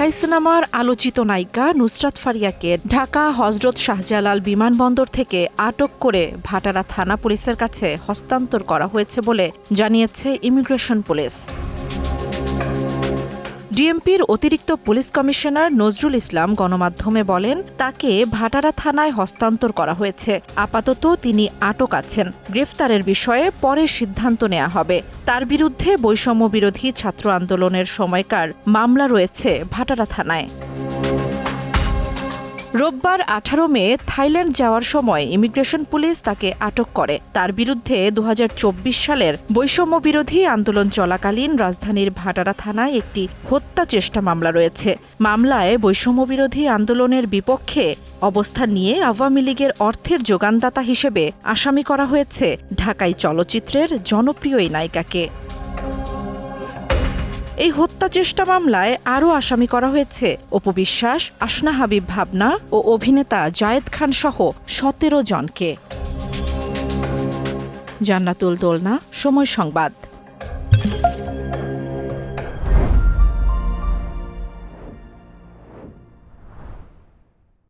ঢাকাই সিনেমার আলোচিত নায়িকা নুসরাত ফারিয়াকে ঢাকা হজরত শাহজালাল বিমানবন্দর থেকে আটক করে ভাটারা থানা পুলিশের কাছে হস্তান্তর করা হয়েছে বলে জানিয়েছে ইমিগ্রেশন পুলিশ। ডিএমপির অতিরিক্ত পুলিশ কমিশনার নজরুল ইসলাম গণমাধ্যমে বলেন, তাকে ভাটারা থানায় হস্তান্তর করা হয়েছে। আপাতত তিনি আটক আছেন। গ্রেফতারের বিষয়ে পরে সিদ্ধান্ত নেওয়া হবে। তার বিরুদ্ধে বৈষম্য বিরোধী ছাত্র আন্দোলনের সময়কার মামলা রয়েছে ভাটারা থানায়। রোববার 18 মে থাইল্যান্ড যাওয়ার সময় ইমিগ্রেশন পুলিশ তাকে আটক করে। তার বিরুদ্ধে 2024 সালের বৈষম্য বিরোধী আন্দোলন চলাকালীন রাজধানীর ভাটারা থানায় একটি হত্যা চেষ্টা মামলা রয়েছে। মামলায় বৈষম্য বিরোধী আন্দোলনের বিপক্ষে অবস্থান নিয়ে আওয়ামী লীগের অর্থের যোগানদাতা হিসেবে আসামি করা হয়েছে ঢাকাই চলচ্চিত্রের জনপ্রিয় এই নায়িকাকে। এই হত্যা চেষ্টা মামলায় আরও আসামি করা হয়েছে অপু বিশ্বাস, আসনা হাবিব ভাবনা ও অভিনেতা জায়েদ খান সহ 17 জনকে। জান্নাতুল দোলনা, সময় সংবাদ।